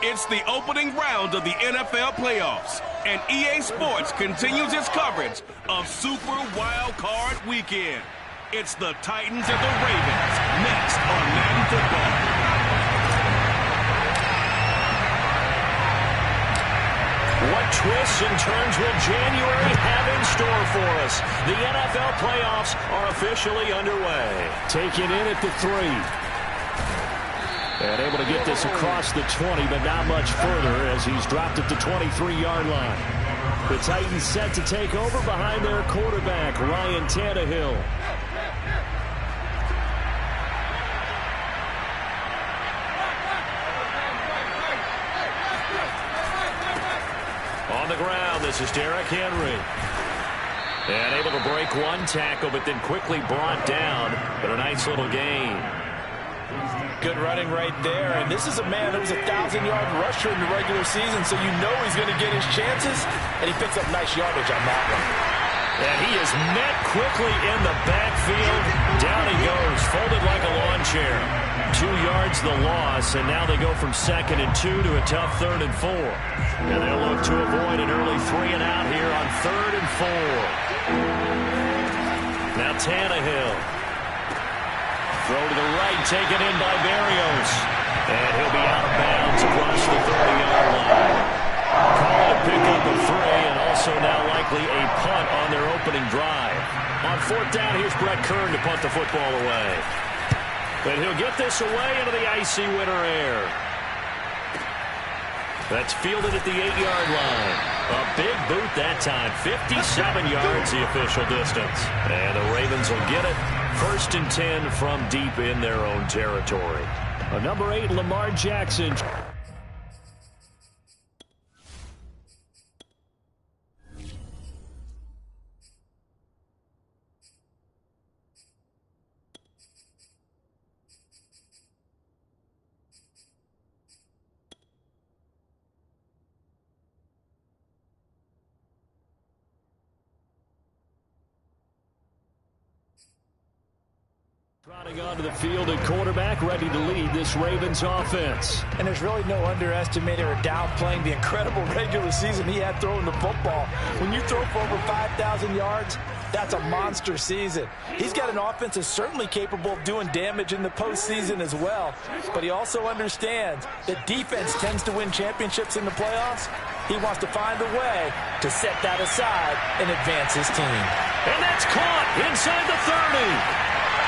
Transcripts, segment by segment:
It's the opening round of the NFL playoffs, and EA Sports continues its coverage of Super Wild Card Weekend. It's the Titans and the Ravens, next on Madden Football. What twists and turns will January have in store for us? The NFL playoffs are officially underway. Take it in at the 3. And able to get this across the 20, but not much further as he's dropped at the 23-yard line. The Titans set to take over behind their quarterback, Ryan Tannehill. On the ground, this is Derrick Henry. And able to break one tackle, but then quickly brought down. But a nice little gain. Good running right there, and this is a man who was a 1,000-yard rusher in the regular season, so you know he's going to get his chances, and he picks up nice yardage on that one. And he is met quickly in the backfield. Down he goes, folded like a lawn chair. 2 yards the loss, and now they go from 2nd and 2 to a tough 3rd and 4. And they'll look to avoid an early 3 and out here on 3rd and 4. Now Tannehill. Throw to the right, taken in by Badnewz. And he'll be out of bounds across the 30-yard line. Call it a pickup of 3, and also now likely a punt on their opening drive. On 4th down, here's Brett Kern to punt the football away. And he'll get this away into the icy winter air. That's fielded at the 8-yard line. A big boot that time. 57 yards the official distance. And the Ravens will get it. 1st and 10 from deep in their own territory. Number 8, Lamar Jackson. Trotting onto the field at quarterback, ready to lead this Ravens offense. And there's really no underestimating or downplaying the incredible regular season he had throwing the football. When you throw for over 5,000 yards, that's a monster season. He's got an offense that's certainly capable of doing damage in the postseason as well. But he also understands that defense tends to win championships in the playoffs. He wants to find a way to set that aside and advance his team. And that's caught inside the 30.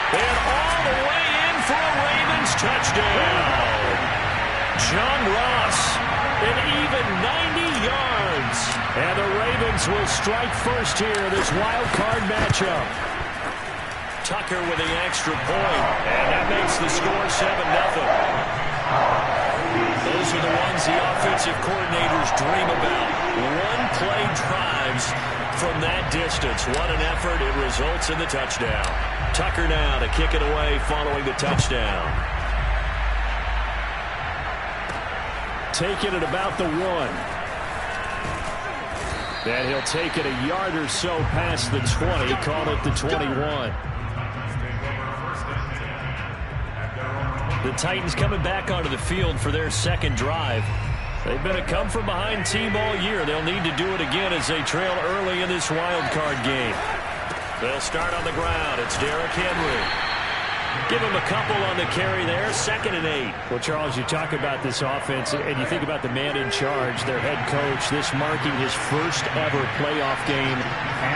And all the way in for a Ravens touchdown. John Ross, an even 90 yards. And the Ravens will strike first here, this wild card matchup. Tucker with the extra point, and that makes the score 7-0. Those are the ones the offensive coordinators dream about. One-play drives from that distance. What an effort. It results in the touchdown. Tucker now to kick it away following the touchdown. Take it at about the 1. And he'll take it a yard or so past the 20, call it the 21. The Titans coming back onto the field for their second drive. They've been a come-from-behind team all year. They'll need to do it again as they trail early in this wild card game. They'll start on the ground. It's Derrick Henry. Give him a couple on the carry there. 2nd and 8. Well, Charles, you talk about this offense, and you think about the man in charge, their head coach, this marking his first ever playoff game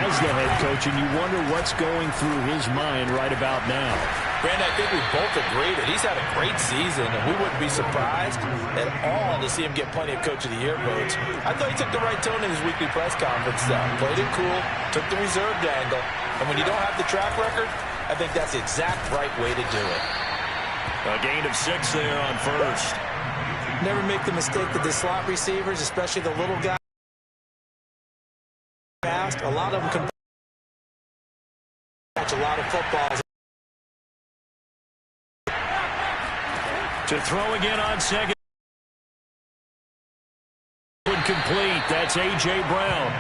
as the head coach, and you wonder what's going through his mind right about now. Brandon, I think we both agree that he's had a great season, and we wouldn't be surprised at all to see him get plenty of Coach of the Year votes. I thought he took the right tone in his weekly press conference. Played it cool, took the reserved angle, and when you don't have the track record, I think that's the exact right way to do it. A gain of 6 there on 1st. Never make the mistake that the slot receivers, especially the little guys, a lot of them can catch a lot of footballs. To throw again on 2nd. Complete. That's A.J. Brown.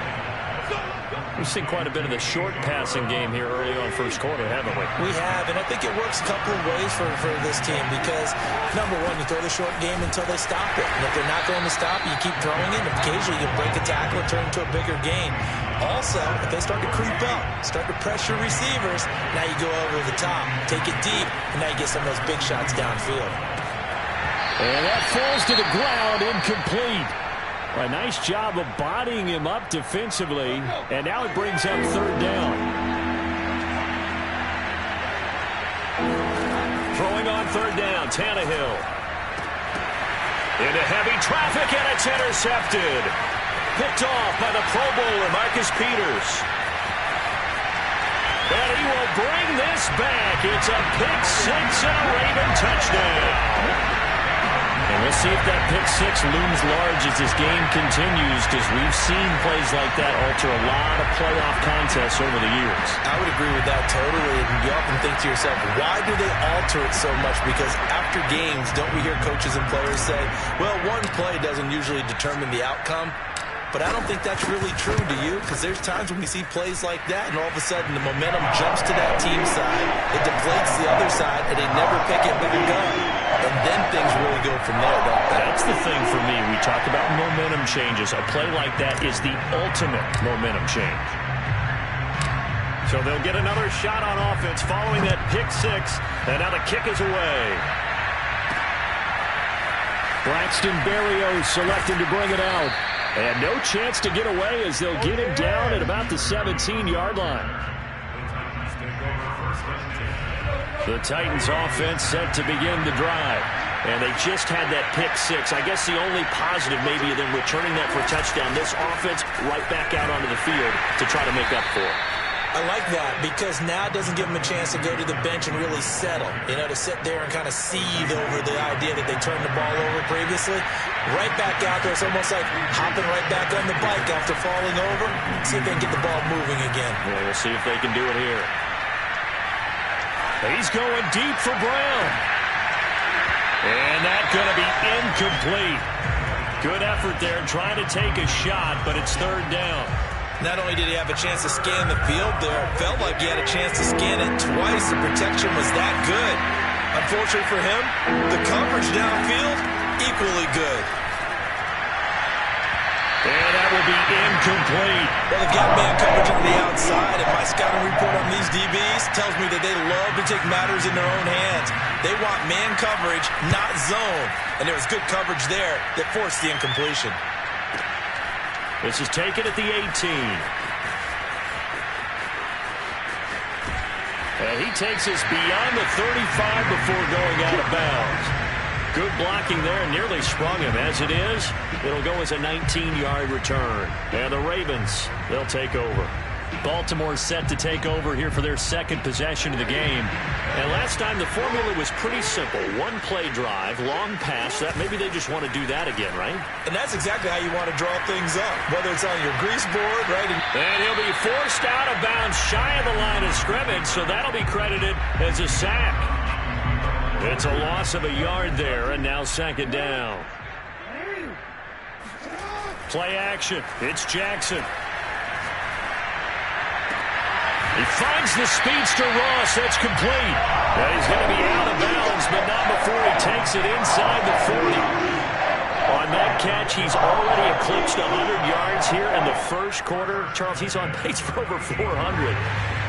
We've seen quite a bit of the short passing game here early on first quarter, haven't we? We have, and I think it works a couple of ways for this team because, number one, you throw the short game until they stop it. And if they're not going to stop it, you keep throwing it, and occasionally you break a tackle and turn it into a bigger gain. Also, if they start to creep up, start to pressure receivers, now you go over the top, take it deep, and now you get some of those big shots downfield. And that falls to the ground, incomplete. A nice job of bodying him up defensively, and now it brings up third down. Throwing on third down, Tannehill. Into heavy traffic, and it's intercepted. Picked off by the Pro Bowler, Marcus Peters. And he will bring this back. It's a pick six and a Raven touchdown. And we'll see if that pick six looms large as this game continues, because we've seen plays like that alter a lot of playoff contests over the years. I would agree with that totally. And you often think to yourself, why do they alter it so much? Because after games, don't we hear coaches and players say, well, one play doesn't usually determine the outcome. But I don't think that's really true, do you? Because there's times when we see plays like that, and all of a sudden the momentum jumps to that team side, it deflates the other side, and they never pick it back up. And then things really go from there, don't they? That's the thing for me. We talk about momentum changes. A play like that is the ultimate momentum change. So they'll get another shot on offense following that pick six, and now the kick is away. Braxton Berrios selecting to bring it out. And no chance to get away as they'll get him down at about the 17-yard line. The Titans offense set to begin the drive. And they just had that pick six. I guess the only positive maybe of them returning that for a touchdown. This offense right back out onto the field to try to make up for it. I like that because now it doesn't give them a chance to go to the bench and really settle. You know, to sit there and kind of seethe over the idea that they turned the ball over previously. Right back out there. It's almost like hopping right back on the bike after falling over. See if they can get the ball moving again. Well, we'll see if they can do it here. He's going deep for Brown. And that's going to be incomplete. Good effort there trying to take a shot, but it's third down. Not only did he have a chance to scan the field there, it felt like he had a chance to scan it twice. The protection was that good. Unfortunately for him, the coverage downfield, equally good. And that will be incomplete. Well, they've got man coverage on the outside, and my scouting report on these DBs tells me that they love to take matters in their own hands. They want man coverage, not zone. And there was good coverage there that forced the incompletion. This is taken at the 18. And he takes us beyond the 35 before going out of bounds. Good blocking there, nearly sprung him. As it is, it'll go as a 19-yard return. And the Ravens, they'll take over. Baltimore set to take over here for their second possession of the game. And last time the formula was pretty simple. One play drive, long pass. That maybe they just want to do that again, right? And that's exactly how you want to draw things up, whether it's on your grease board, right? And he'll be forced out of bounds shy of the line of scrimmage, so that'll be credited as a sack. It's a loss of a yard there, and now second down. Play action. It's Jackson. He finds the speedster Ross. That's complete. And he's going to be out of bounds, but not before he takes it inside the 40. On that catch, he's already eclipsed 100 yards here in the first quarter. Charles, he's on pace for over 400.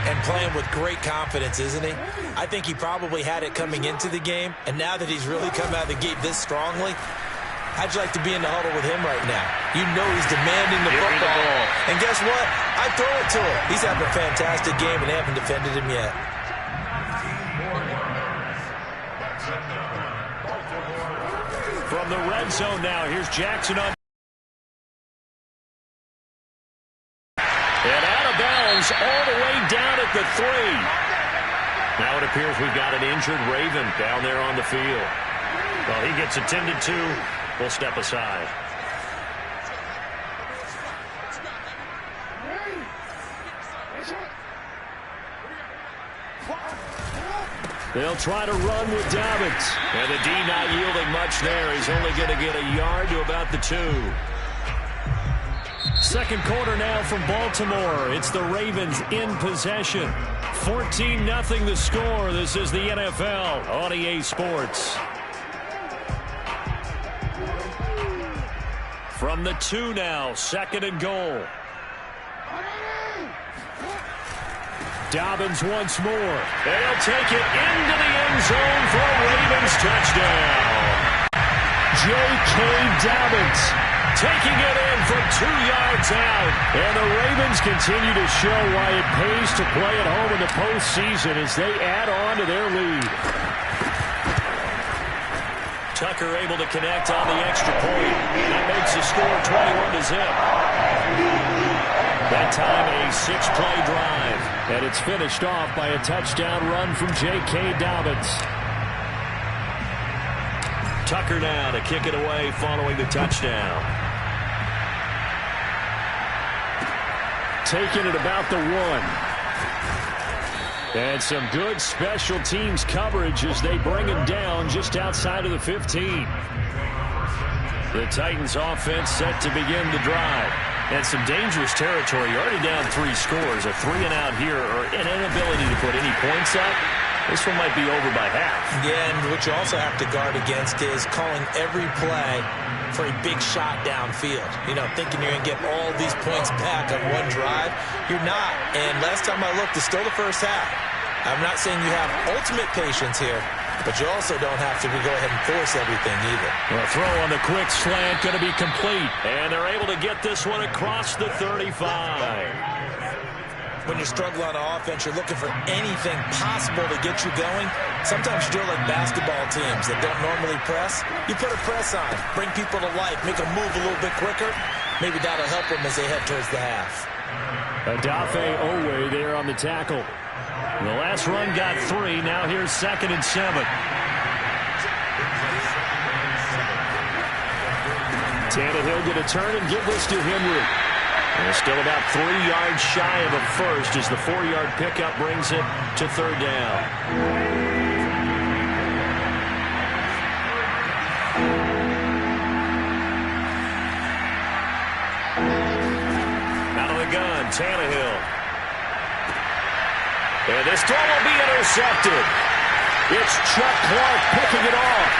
And playing with great confidence, isn't he? I think he probably had it coming into the game, and now that he's really come out of the gate this strongly, how'd you like to be in the huddle with him right now? You know he's demanding the football. And guess what? I throw it to him. He's having a fantastic game, and they haven't defended him yet. From the red zone now, here's Jackson on. And out of bounds all the way down at the 3. Now it appears we've got an injured Raven down there on the field. Well, he gets attended to. We'll step aside. They'll try to run with Dobbins. And the D not yielding much there. He's only going to get a yard to about the 2. Second quarter now from Baltimore. It's the Ravens in possession. 14-0 the score. This is the NFL on EA Sports. From the 2 now, second and goal. Dobbins once more. They'll take it into the end zone for a Ravens touchdown. J.K. Dobbins taking it in from 2 yards out. And the Ravens continue to show why it pays to play at home in the postseason as they add on to their lead. Tucker able to connect on the extra point. That makes the score 21-0. That time a 6-play drive. And it's finished off by a touchdown run from J.K. Dobbins. Tucker now to kick it away following the touchdown. Taking it about the 1. And some good special teams coverage as they bring him down just outside of the 15. The Titans offense set to begin the drive. And some dangerous territory. You're already down 3 scores. A 3-and-out here or an inability to put any points up. This one might be over by half. Yeah, and what you also have to guard against is calling every play for a big shot downfield. You know, thinking you're going to get all these points back on one drive. You're not. And last time I looked, it's still the first half. I'm not saying you have ultimate patience here, but you also don't have to go ahead and force everything either. Well, throw on the quick slant going to be complete. And they're able to get this one across the 35. When you struggle on offense, you're looking for anything possible to get you going. Sometimes you do it like basketball teams that don't normally press. You put a press on, bring people to life, make them move a little bit quicker. Maybe that'll help them as they head towards the half. Adafe Owe there on the tackle. The last run got 3. Now here's 2nd and 7. Tannehill going to turn and give this to Henry. And still about 3 yards shy of a first as the 4-yard pickup brings it to 3rd down. Out of the gun, Tannehill. And this throw will be intercepted. It's Chuck Clark picking it off.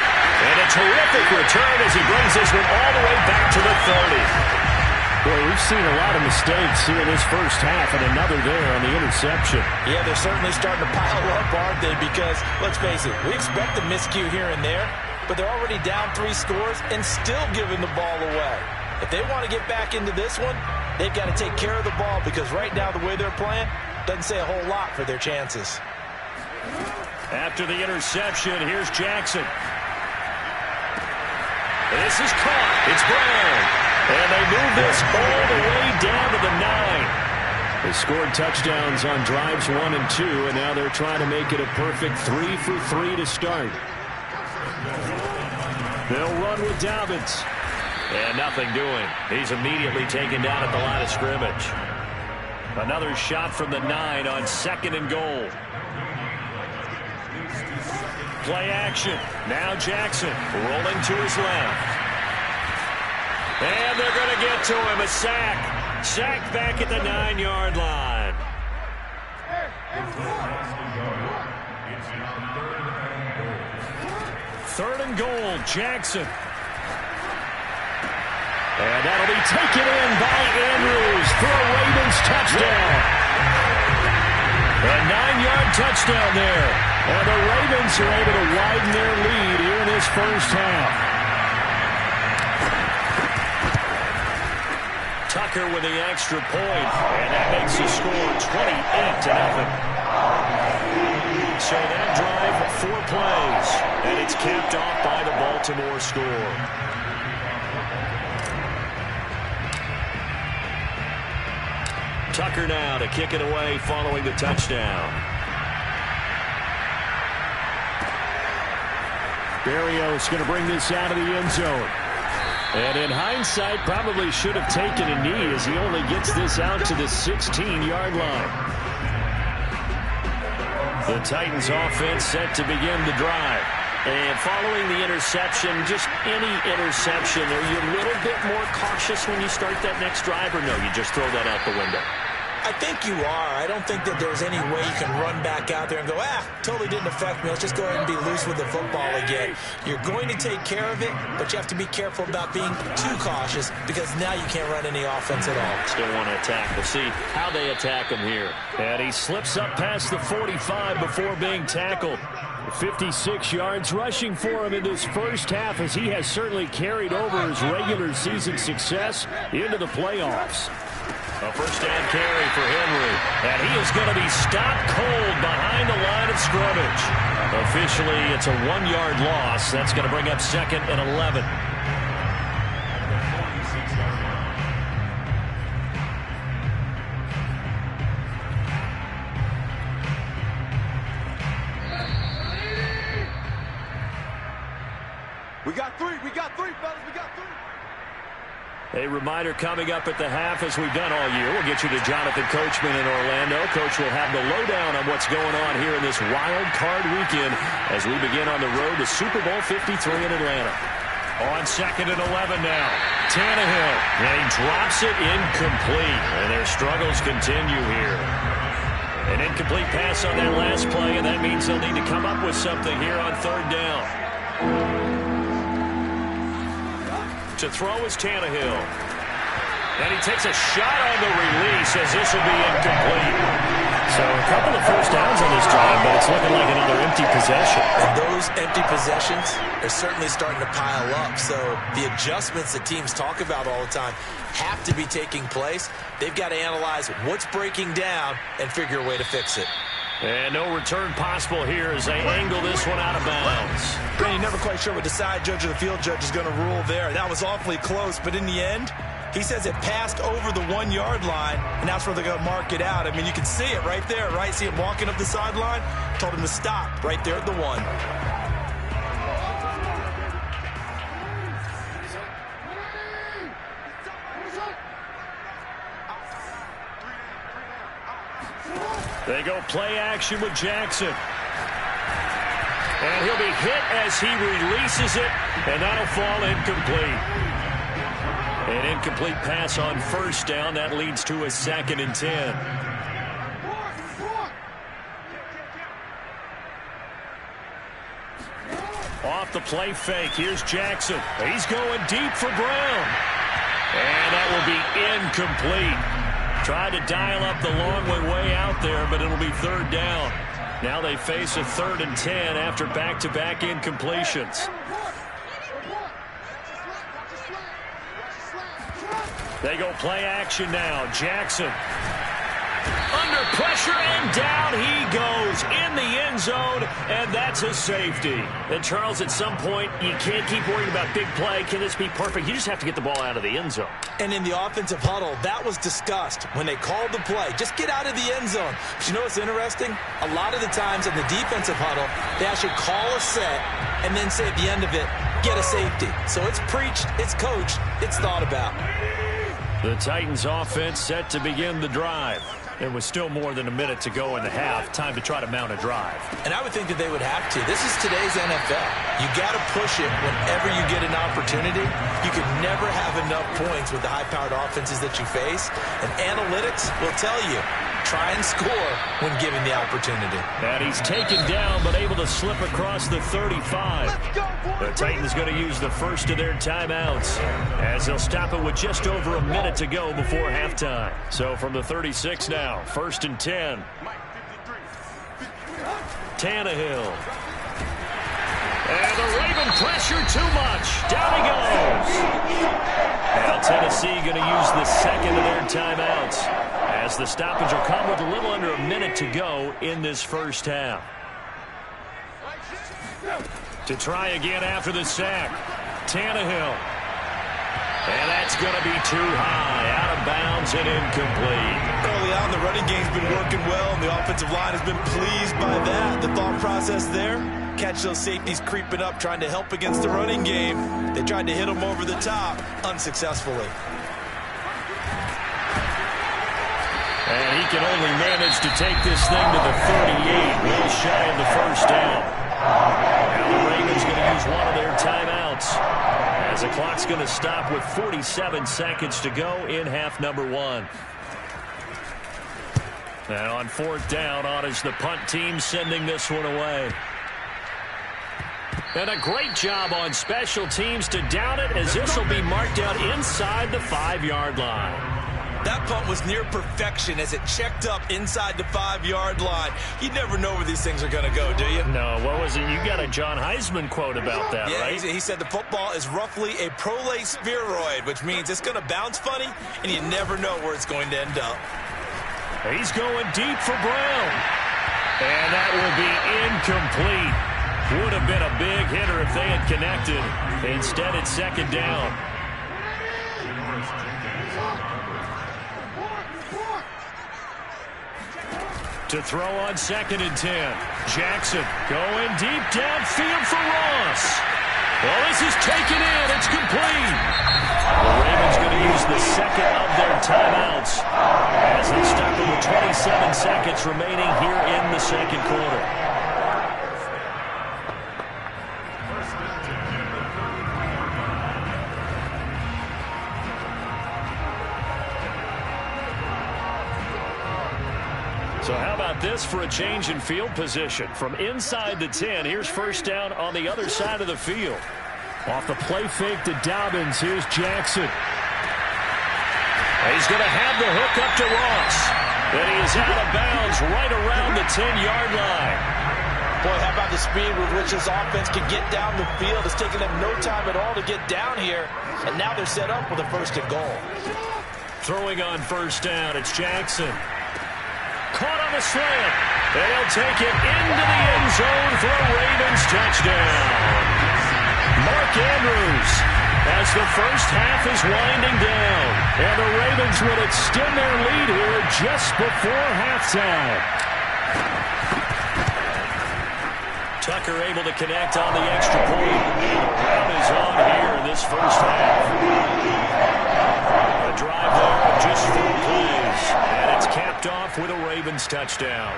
And a terrific return as he brings this one all the way back to the 30. Boy, we've seen a lot of mistakes here in this first half, and another there on the interception. Yeah, they're certainly starting to pile up, aren't they? Because, let's face it, we expect a miscue here and there, but they're already down 3 scores and still giving the ball away. If they want to get back into this one, they've got to take care of the ball because right now the way they're playing doesn't say a whole lot for their chances. After the interception, here's Jackson. This is caught. It's Brown. And they move this all the way down to the 9. They scored touchdowns on drives 1 and 2, and now they're trying to make it a perfect 3 for 3 to start. They'll run with Dobbins. And nothing doing. He's immediately taken down at the line of scrimmage. Another shot from the 9 on 2nd and goal. Play action. Now Jackson rolling to his left. And they're going to get to him. A sack. Sacked back at the 9-yard line. Third and goal, Jackson. And that'll be taken in by Andrews for a Ravens touchdown. A 9-yard touchdown there. And the Ravens are able to widen their lead here in this first half. Tucker with the extra point, and that makes the score 28-0. So that drive, 4 plays, and it's capped off by the Baltimore score. Tucker now to kick it away following the touchdown. Berrios going to bring this out of the end zone. And in hindsight, probably should have taken a knee as he only gets this out to the 16-yard line. The Titans offense set to begin the drive. And following the interception, just any interception, are you a little bit more cautious when you start that next drive, or no, you just throw that out the window? I think you are. I don't think that there's any way you can run back out there and go, totally didn't affect me. Let's just go ahead and be loose with the football again. You're going to take care of it, but you have to be careful about being too cautious because now you can't run any offense at all. Still want to attack. We'll see how they attack him here. And he slips up past the 45 before being tackled. 56 yards rushing for him in this first half as he has certainly carried over his regular season success into the playoffs. A first down carry for Henry. And he is going to be stopped cold behind the line of scrimmage. Officially, it's a 1-yard loss. That's going to bring up 2nd and 11. We got three, fellas, we got three. A reminder coming up at the half, as we've done all year. We'll get you to Jonathan Coachman in Orlando. Coach will have the lowdown on what's going on here in this wild card weekend as we begin on the road to Super Bowl 53 in Atlanta. On 2nd and 11 now. Tannehill. And he drops it incomplete. And their struggles continue here. An incomplete pass on that last play, and that means they'll need to come up with something here on 3rd down. To throw is Tannehill. And he takes a shot on the release as this will be incomplete. So a couple of first downs on this drive, but it's looking like another empty possession. And those empty possessions are certainly starting to pile up. So the adjustments that teams talk about all the time have to be taking place. They've got to analyze what's breaking down and figure a way to fix it. And no return possible here as they angle this one out of bounds. Man, you're never quite sure what the side judge or the field judge is going to rule there. That was awfully close, but in the end, he says it passed over the 1-yard line, and that's where they're going to mark it out. I mean, you can see it right there, right? See him walking up the sideline? Told him to stop right there at the 1. They go play action with Jackson. And he'll be hit as he releases it, and that'll fall incomplete. An incomplete pass on 1st down. That leads to a 2nd and 10. Off the play fake. Here's Jackson. He's going deep for Brown. And that will be incomplete. Tried to dial up the long way out there, but it'll be 3rd down. Now they face a 3rd and 10 after back-to-back incompletions. They go play action now. Jackson. Under pressure, and down he goes in the end zone, and that's a safety. And, Charles, at some point, you can't keep worrying about big play. Can this be perfect? You just have to get the ball out of the end zone. And in the offensive huddle, that was discussed when they called the play. Just get out of the end zone. But you know what's interesting? A lot of the times in the defensive huddle, they actually call a set and then say at the end of it, get a safety. So it's preached, it's coached, it's thought about. The Titans offense set to begin the drive. There was still more than a minute to go in the half. Time to try to mount a drive. And I would think that they would have to. This is today's NFL. You got to push it whenever you get an opportunity. You can never have enough points with the high-powered offenses that you face. And analytics will tell you, try and score when given the opportunity. And he's taken down, but able to slip across the 35. The Titans going to use the first of their timeouts as they'll stop it with just over a minute to go before halftime. So from the 36 now, 1st and 10. Tannehill. And the Raven pressure too much. Down he goes. Now Tennessee going to use the 2nd of their timeouts as the stoppage will come with a little under a minute to go in this first half. To try again after the sack. Tannehill. And that's going to be too high. Out of bounds and incomplete. Early on, the running game's been working well, and the offensive line has been pleased by that. The thought process there, catch those safeties creeping up, trying to help against the running game. They tried to hit them over the top, unsuccessfully. And he can only manage to take this thing to the 38. Well shy of the first down. Now the Ravens going to use one of their timeouts, as the clock's going to stop with 47 seconds to go in half number one. And on fourth down, on is the punt team sending this one away. And a great job on special teams to down it, as this will be marked out inside the 5-yard line. That punt was near perfection as it checked up inside the 5-yard line. You never know where these things are going to go, do you? No, what was it? You got a John Heisman quote about that, right? He said the football is roughly a prolate spheroid, which means it's going to bounce funny, and you never know where it's going to end up. He's going deep for Brown. And that will be incomplete. Would have been a big hitter if they had connected. Instead, it's second down. To throw on 2nd and 10. Jackson going deep downfield for Ross. Well, this is taken in. It's complete. The Ravens going to use the second of their timeouts as they stop it with 27 seconds remaining here in the second quarter. So how about this for a change in field position? From inside the 10, here's first down on the other side of the field. Off the play fake to Dobbins, here's Jackson. He's going to have the hook up to Ross. But he is out of bounds right around the 10-yard line. Boy, how about the speed with which this offense can get down the field? It's taken them no time at all to get down here. And now they're set up with a 1st and goal. Throwing on first down, it's Jackson. Caught on the slant, and he'll take it into the end zone for a Ravens touchdown. Mark Andrews, as the first half is winding down, and the Ravens will extend their lead here just before halftime. Tucker able to connect on the extra point. The round is on here in this first half. A drive there of just 4 plays, and it's capped off with a Ravens touchdown.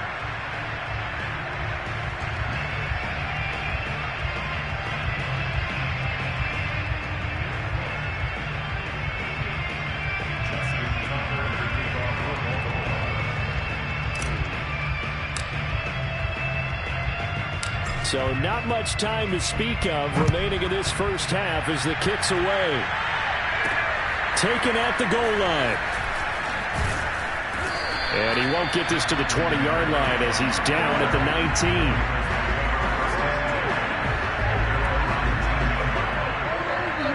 So not much time to speak of remaining in this first half as the kick's away. Taken at the goal line. And he won't get this to the 20-yard line as he's down at the 19.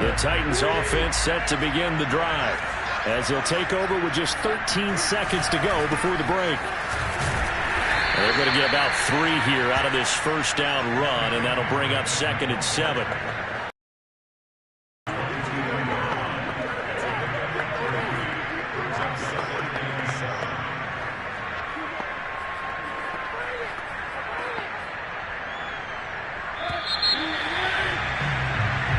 The Titans offense set to begin the drive as they'll take over with just 13 seconds to go before the break. They're going to get about 3 here out of this first down run, and that'll bring up 2nd and 7.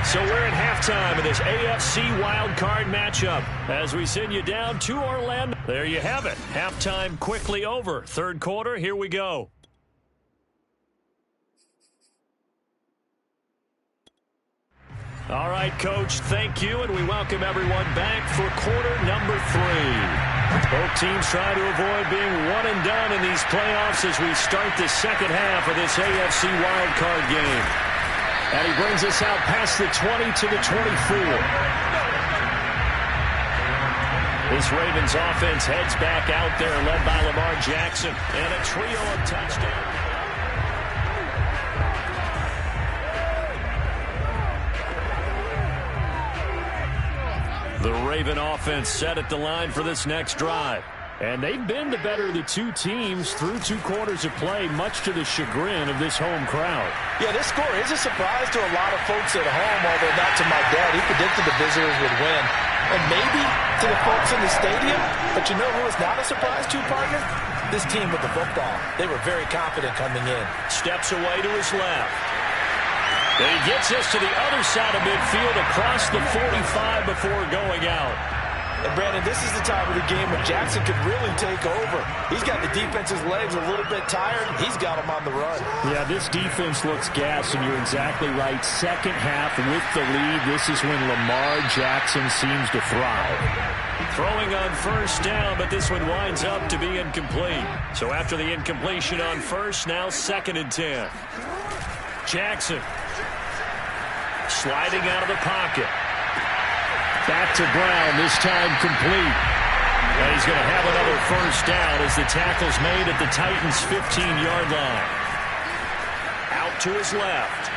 So we're at halftime of this AFC wildcard matchup as we send you down to Orlando. There you have it. Halftime quickly over. Third quarter, here we go. All right, Coach, thank you, and we welcome everyone back for quarter number 3. Both teams trying to avoid being one and done in these playoffs as we start the second half of this AFC wildcard game. And he brings us out past the 20 to the 24. This Ravens offense heads back out there, led by Lamar Jackson, and a trio of touchdowns. The Raven offense set at the line for this next drive. And they've been the better of the 2 teams through 2 quarters of play, much to the chagrin of this home crowd. Yeah, this score is a surprise to a lot of folks at home, although not to my dad. He predicted the visitors would win. And maybe to the folks in the stadium. But you know who is not a surprise to, partner? This team with the football. They were very confident coming in. Steps away to his left. And he gets us to the other side of midfield across the 45 before going out. And Brandon, this is the time of the game when Jackson could really take over. He's got the defense's legs a little bit tired. He's got them on the run. Yeah, this defense looks gassed, and you're exactly right. Second half with the lead, this is when Lamar Jackson seems to thrive. Throwing on first down, but this one winds up to be incomplete. So after the incompletion on first, now 2nd and 10. Jackson sliding out of the pocket. Back to Brown, this time complete. And he's going to have another first down as the tackle's made at the Titans' 15-yard line. Out to his left.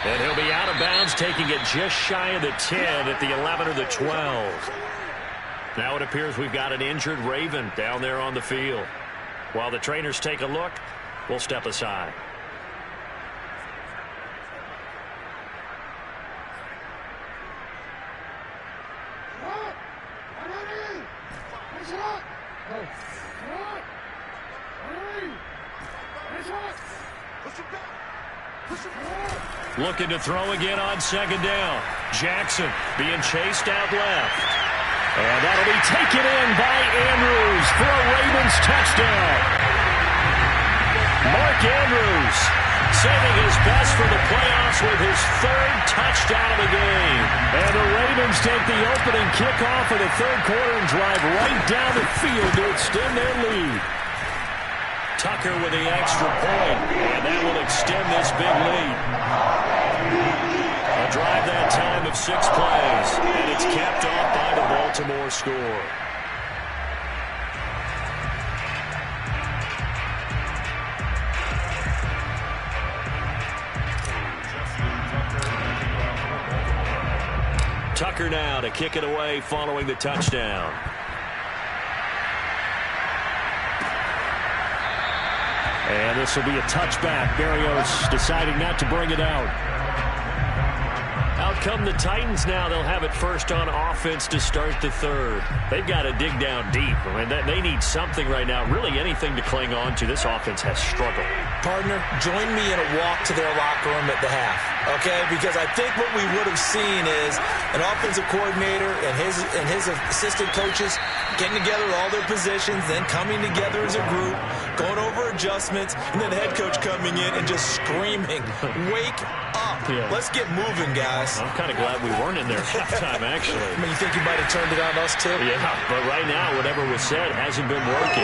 And he'll be out of bounds, taking it just shy of the 10 at the 11 or the 12. Now it appears we've got an injured Raven down there on the field. While the trainers take a look, we'll step aside. Looking to throw again on 2nd down. Jackson being chased out left. And that'll be taken in by Andrews for a Ravens touchdown. Mark Andrews saving his best for the playoffs with his 3rd touchdown of the game. And the Ravens take the opening kickoff of the 3rd quarter and drive right down the field to extend their lead. Tucker with the extra point, and that will extend this big lead. A drive that time of 6 plays, and it's capped off by the Baltimore score. Tucker now to kick it away following the touchdown. And this will be a touchback. Badnewz deciding not to bring it out. Out come the Titans now. They'll have it first on offense to start the 3rd. They've got to dig down deep. I mean, they need something right now, really anything to cling on to. This offense has struggled. Partner, join me in a walk to their locker room at the half, okay? Because I think what we would have seen is an offensive coordinator and his assistant coaches getting together all their positions, then coming together as a group, going over adjustments, and then the head coach coming in and just screaming, "Wake up. Yeah. Let's get moving, guys." I'm kind of glad we weren't in there at halftime, actually. I mean, you think you might have turned it on us, too? Yeah, but right now, whatever was said hasn't been working.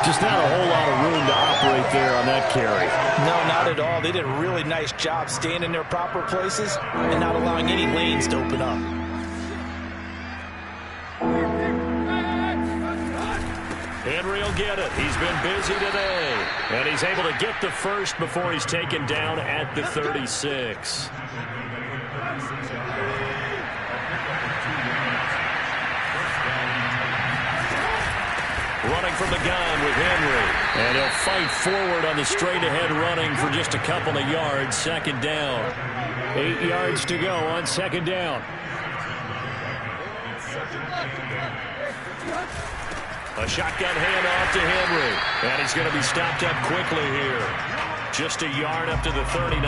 Just not a whole lot of room to operate there on that carry. No, not at all. They did a really nice job staying in their proper places and not allowing any lanes to open up. Henry will get it. He's been busy today. And he's able to get the first before he's taken down at the 36. Running from the gun with Henry. And he'll fight forward on the straight-ahead running for just a couple of yards. 2nd down. 8 yards to go on 2nd down. A shotgun handoff to Henry. And he's going to be stopped up quickly here. Just a yard up to the 39.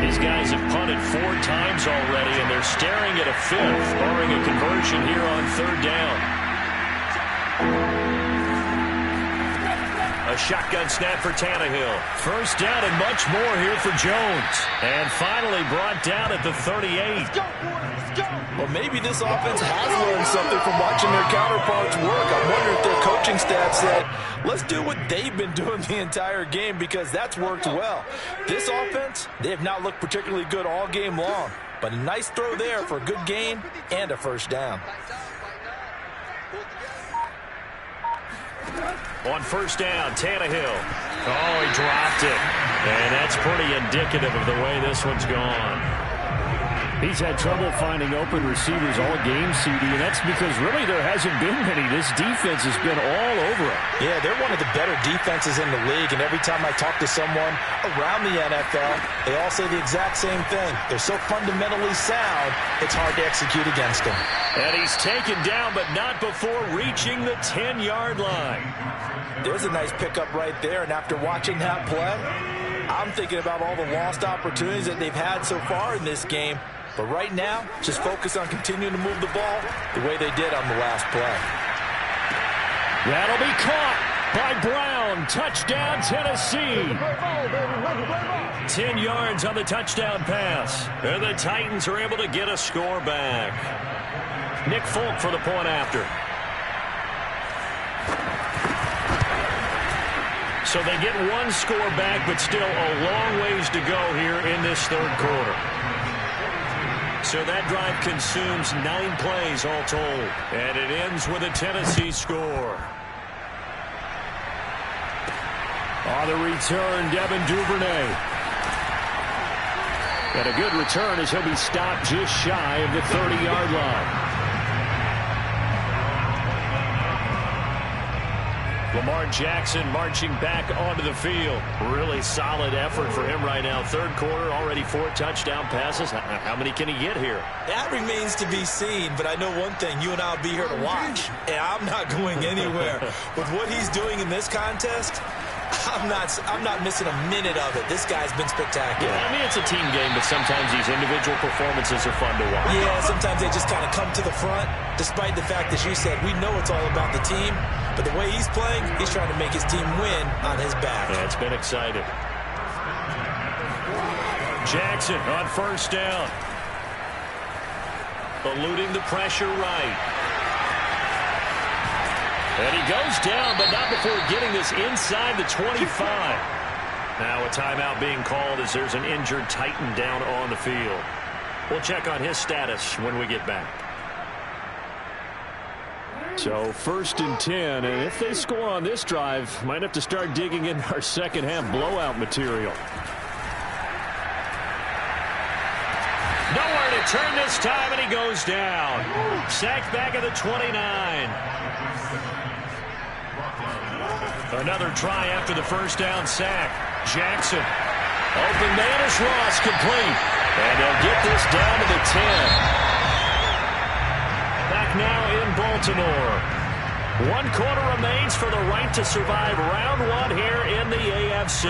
These guys have punted 4 times already, and they're staring at a 5th, barring a conversion here on 3rd down. A shotgun snap for Tannehill. First down and much more here for Jones. And finally brought down at the 38. Well, maybe this offense has learned something from watching their counterparts work. I wonder if their coaching staff said, let's do what they've been doing the entire game, because that's worked well. This offense, they have not looked particularly good all game long. But a nice throw there for a good gain and a first down. On first down, Tannehill. Oh, he dropped it. And that's pretty indicative of the way this one's gone. He's had trouble finding open receivers all game, CD, and that's because really there hasn't been many. This defense has been all over him. Yeah, they're one of the better defenses in the league, and every time I talk to someone around the NFL, they all say the exact same thing. They're so fundamentally sound, it's hard to execute against them. And he's taken down, but not before reaching the 10-yard line. There's a nice pickup right there, and after watching that play, I'm thinking about all the lost opportunities that they've had so far in this game. But right now, just focus on continuing to move the ball the way they did on the last play. That'll be caught by Brown. Touchdown, Tennessee. 10 yards on the touchdown pass. And the Titans are able to get a score back. Nick Folk for the point after. So they get one score back, but still a long ways to go here in this third quarter. So that drive consumes 9 plays all told. And it ends with a Tennessee score. On the return, Devin Duvernay. And a good return as he'll be stopped just shy of the 30-yard line. Lamar Jackson marching back onto the field. Really solid effort for him right now. Third quarter, already 4 touchdown passes. How many can he get here? That remains to be seen, but I know one thing. You and I will be here to watch, and I'm not going anywhere. With what he's doing in this contest, I'm not missing a minute of it. This guy's been spectacular. Yeah, I mean, it's a team game, but sometimes these individual performances are fun to watch. Yeah, sometimes they just kind of come to the front, despite the fact, as you said, we know it's all about the team. But the way he's playing, he's trying to make his team win on his back. Yeah, it's been exciting. Jackson on first down. Eluding the pressure right. And he goes down, but not before getting this inside the 25. Now a timeout being called as there's an injured Titan down on the field. We'll check on his status when we get back. So 1st and 10, and if they score on this drive, might have to start digging in our second half blowout material. Nowhere to turn this time, and he goes down. Sacked back at the 29. Another try after the first down sack. Jackson. Open man is Ross, complete. And they'll get this down to the 10. Back now in Baltimore. 1 quarter remains for the right to survive round 1 here in the AFC.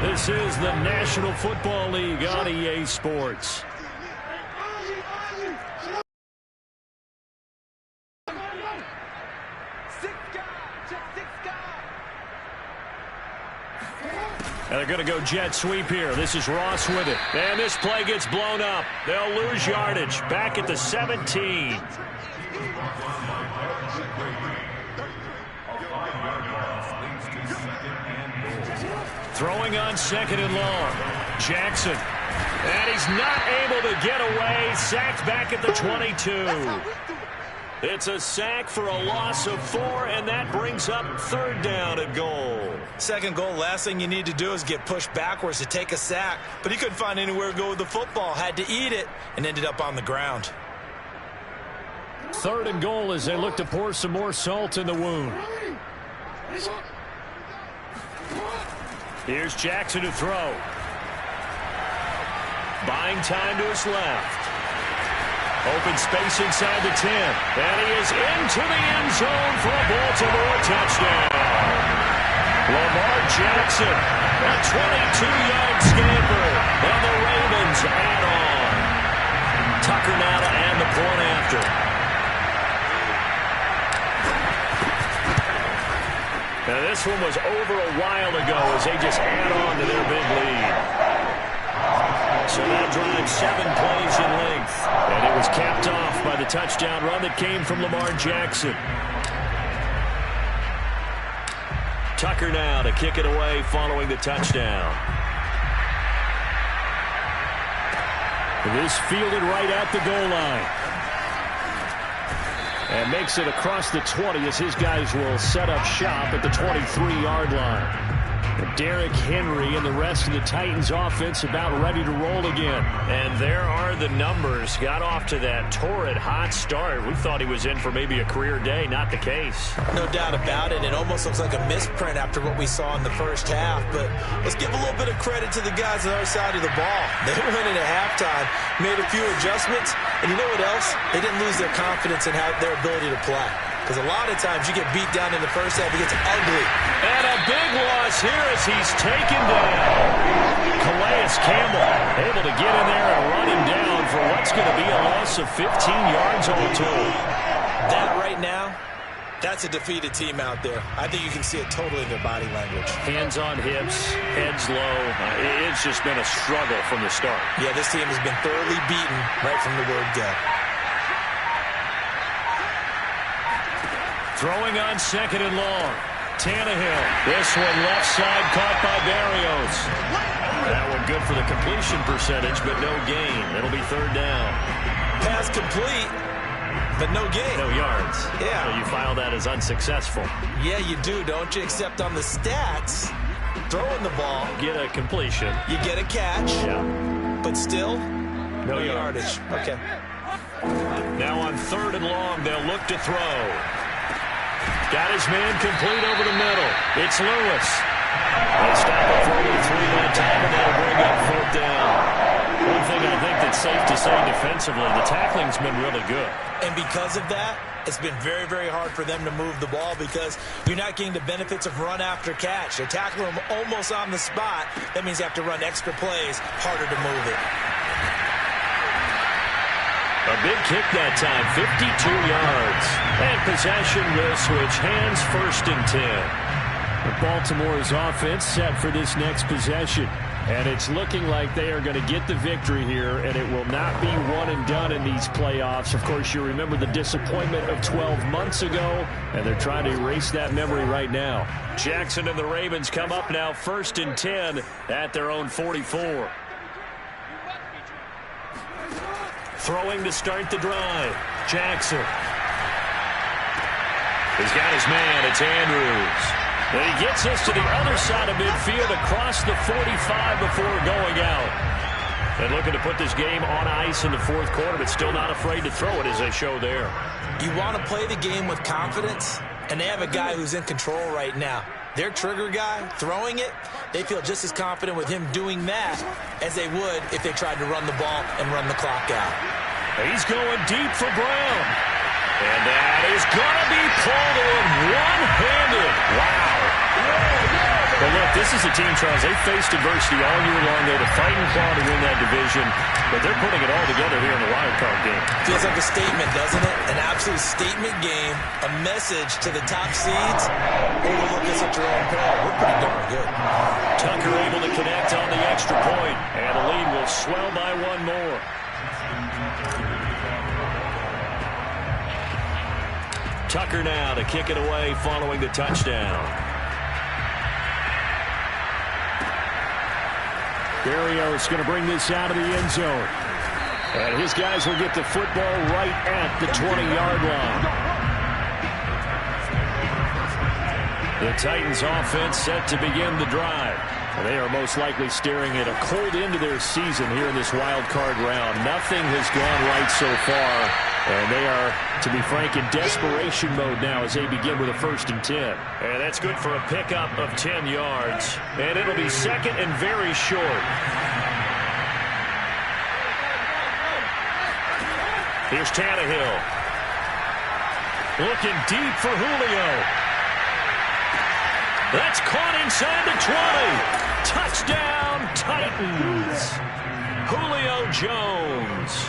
This is the National Football League on EA Sports. And they're going to go jet sweep here. This is Ross with it. And this play gets blown up. They'll lose yardage. Back at the 17. Throwing on 2nd and long. Jackson. And he's not able to get away. Sacked back at the 22. It's a sack for a loss of 4, and that brings up 3rd down and goal. Second goal, last thing you need to do is get pushed backwards to take a sack. But he couldn't find anywhere to go with the football. Had to eat it and ended up on the ground. 3rd and goal as they look to pour some more salt in the wound. Here's Jackson to throw. Buying time to his left. Open space inside the 10. And he is into the end zone for a Baltimore touchdown. Lamar Jackson, a 22-yard scamper. And the Ravens add on. Tucker now to add the point after. Now this one was over a while ago as they just add on to their big lead. So that drive 7 plays in length. And it was capped off by the touchdown run that came from Lamar Jackson. Tucker now to kick it away following the touchdown. This fielded right at the goal line. And makes it across the 20 as his guys will set up shop at the 23-yard line. Derrick Henry and the rest of the Titans offense about ready to roll again. And there are the numbers. Got off to that torrid hot start. We thought he was in for maybe a career day. Not the case. No doubt about it. It almost looks like a misprint after what we saw in the first half. But let's give a little bit of credit to the guys on the other side of the ball. They went in at halftime, made a few adjustments, and you know what else? They didn't lose their confidence in their ability to play. because a lot of times you get beat down in the first half, it gets ugly. And a big loss here as he's taken down. Calais Campbell able to get in there and run him down for what's going to be a loss of 15 yards all told. That right now, that's a defeated team out there. I think you can see it totally in their body language. Hands on hips, heads low. It's just been a struggle from the start. Yeah, this team has been thoroughly beaten right from the word go. Throwing on second and long. Tannehill. This one left side caught by Badnewz. That one good for the completion percentage, but no gain. It'll be third down. Pass complete, but no gain. No yards. Yeah. So you file that as unsuccessful. Yeah, you do, don't you? Except on the stats, throwing the ball. Get a completion. You get a catch. Yeah. But still, no yardage. Okay. Now on third and long, they'll look to throw. Got his man complete over the middle. It's Lewis. They stop it for only 3 that time, and they'll bring up fourth down. One thing I think that's safe to say defensively, the tackling's been really good. And because of that, it's been very, very hard for them to move the ball because you're not getting the benefits of run after catch. They're tackling them almost on the spot. That means you have to run extra plays, harder to move it. A big kick that time, 52 yards. And possession will switch hands, first and 10. Baltimore's offense set for this next possession. And it's looking like they are going to get the victory here, and it will not be one and done in these playoffs. Of course, you remember the disappointment of 12 months ago, and they're trying to erase that memory right now. Jackson and the Ravens come up now, first and 10 at their own 44. Throwing to start the drive. Jackson. He's got his man. It's Andrews. And he gets us to the other side of midfield across the 45 before going out. And looking to put this game on ice in the fourth quarter, but still not afraid to throw it as they show there. You want to play the game with confidence, and they have a guy who's in control right now. Their trigger guy, throwing it, they feel just as confident with him doing that as they would if they tried to run the ball and run the clock out. He's going deep for Brown. And that is going to be pulled in one-handed. Wow. Well, look, this is a team, Charles, they faced adversity all year long. They're the fighting claw to win that division, but they're putting it all together here in the wild card game. Feels like a statement, doesn't it? An absolute statement game, a message to the top seeds. Overlook us at your own peril. We're pretty darn good. Tucker able to connect on the extra point, and the lead will swell by one more. Tucker now to kick it away following the touchdown. Barrios going to bring this out of the end zone. And his guys will get the football right at the 20-yard line. The Titans offense set to begin the drive. And they are most likely staring at a cold end to their season here in this wild card round. Nothing has gone right so far. And they are, to be frank, in desperation mode now as they begin with a first and 10. And that's good for a pickup of 10 yards. And it'll be second and very short. Here's Tannehill. Looking deep for Julio. That's caught inside the 20. Touchdown, Titans. Julio Jones.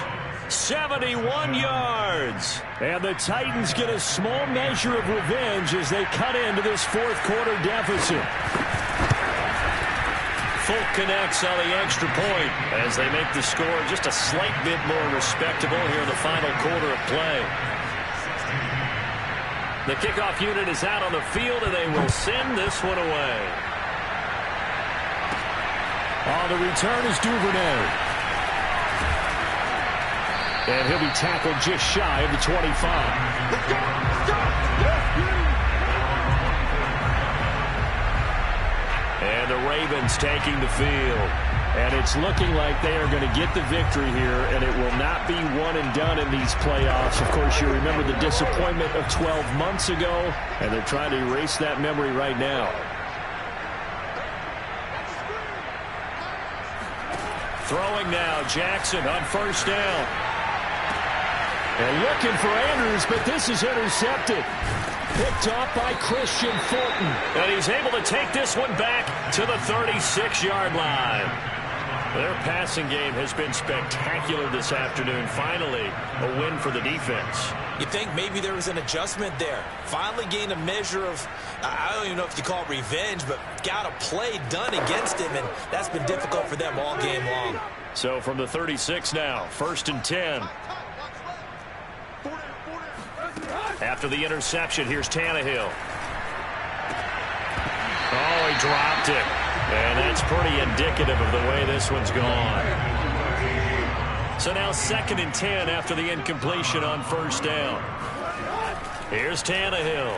71 yards. And the Titans get a small measure of revenge as they cut into this fourth quarter deficit. Folk connects on the extra point as they make the score just a slight bit more respectable here in the final quarter of play. The kickoff unit is out on the field, and they will send this one away. On the return is Duvernay. And he'll be tackled just shy of the 25. And the Ravens taking the field. And it's looking like they are going to get the victory here, and it will not be one and done in these playoffs. Of course, you remember the disappointment of 12 months ago, and they're trying to erase that memory right now. Throwing now, Jackson on first down. And looking for Andrews, but this is intercepted. Picked off by Christian Fulton. And he's able to take this one back to the 36-yard line. Their passing game has been spectacular this afternoon. Finally, a win for the defense. You think maybe there was an adjustment there. Finally gained a measure of, I don't even know if you call it revenge, but got a play done against him, and that's been difficult for them all game long. So from the 36 now, 1st and 10. After the interception, here's Tannehill. Oh, he dropped it. And that's pretty indicative of the way this one's gone. So now 2nd and 10 after the incompletion on 1st down. Here's Tannehill.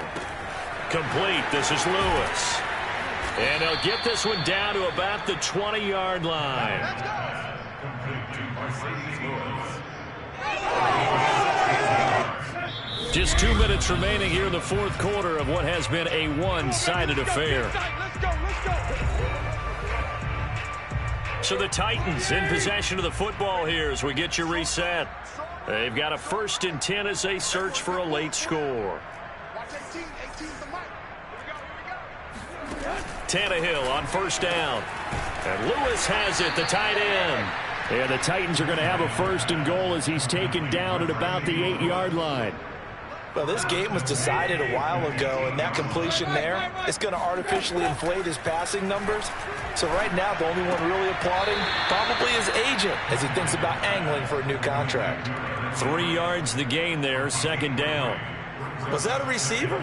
Complete. This is Lewis. And they'll get this one down to about the 20-yard line. Just 2 minutes remaining here in the 4th quarter of what has been a one-sided affair. So the Titans in possession of the football here as we get you reset. They've got a 1st and 10 as they search for a late score. Tannehill on 1st down. And Lewis has it, the tight end. And the Titans are going to have a 1st and goal as he's taken down at about the 8-yard line. Well, this game was decided a while ago, and that completion there is going to artificially inflate his passing numbers. So right now, the only one really applauding probably his agent as he thinks about angling for a new contract. 3 yards the gain there, 2nd down. Was that a receiver?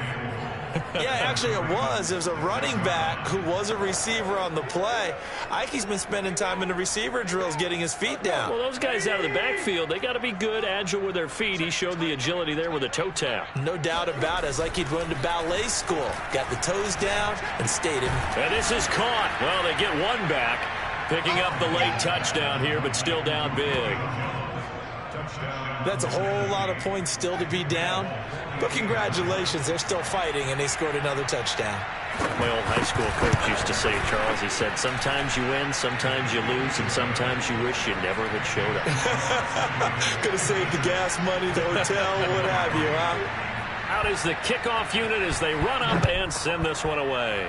Yeah, actually it was. It was a running back who was a receiver on the play. Ike's been spending time in the receiver drills getting his feet down. Well, those guys out of the backfield, they got to be good, agile with their feet. He showed the agility there with a toe tap. No doubt about it. It's like he'd run to ballet school. Got the toes down and stayed in. And this is caught. Well, they get one back, picking up the late touchdown here, but still down big. That's a whole lot of points still to be down. But congratulations, they're still fighting, and they scored another touchdown. My old high school coach used to say, Charles, he said, sometimes you win, sometimes you lose, and sometimes you wish you never had showed up. Could have saved the gas money, the hotel, what have you, huh? Out is the kickoff unit as they run up and send this one away.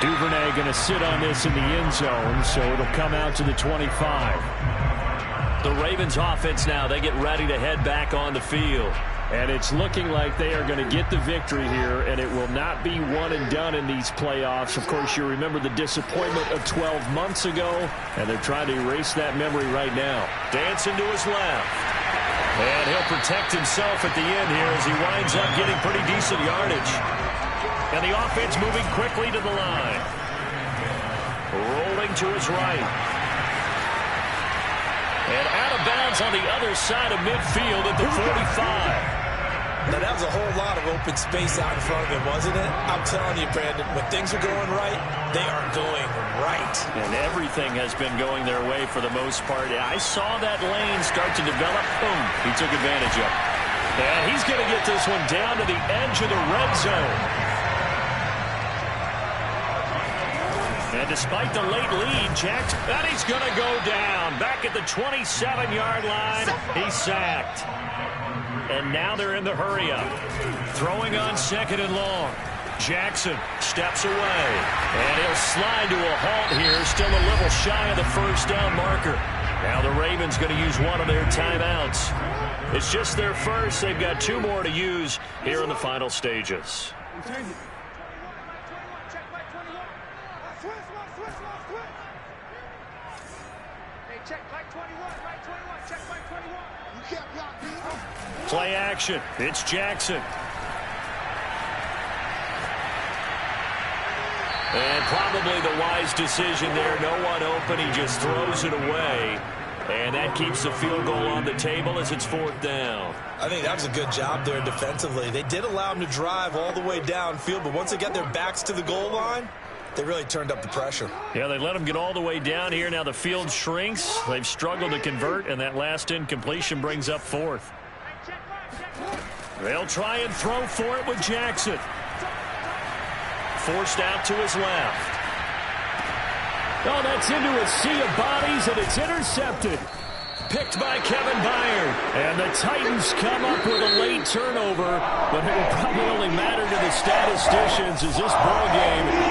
Duvernay going to sit on this in the end zone, so it'll come out to the 25. The Ravens offense now, they get ready to head back on the field. And it's looking like they are going to get the victory here, and it will not be one and done in these playoffs. Of course, you remember the disappointment of 12 months ago, and they're trying to erase that memory right now. Dancing to his left. And he'll protect himself at the end here as he winds up getting pretty decent yardage. And the offense moving quickly to the line. Rolling to his right. And out of bounds on the other side of midfield at the 45. Now, that was a whole lot of open space out in front of him, wasn't it? I'm telling you, Brandon, when things are going right, they are going right. And everything has been going their way for the most part. I saw that lane start to develop. Boom, he took advantage of it. And he's going to get this one down to the edge of the red zone. And despite the late lead, Jackson, and he's going to go down. Back at the 27-yard line, he's sacked. And now they're in the hurry-up. Throwing on 2nd and long. Jackson steps away. And he'll slide to a halt here. Still a little shy of the 1st down marker. Now the Ravens going to use one of their timeouts. It's just their first. They've got 2 more to use here in the final stages. Play action. It's Jackson. And probably the wise decision there. No one open. He just throws it away. And that keeps the field goal on the table as it's 4th down. I think that was a good job there defensively. They did allow them to drive all the way downfield, but once they got their backs to the goal line, they really turned up the pressure. Yeah, they let them get all the way down here. Now the field shrinks. They've struggled to convert, and that last incompletion brings up 4th. They'll try and throw for it with Jackson. Forced out to his left. Oh, that's into a sea of bodies, and it's intercepted. Picked by Kevin Byard. And the Titans come up with a late turnover, but it will probably only matter to the statisticians as this ball game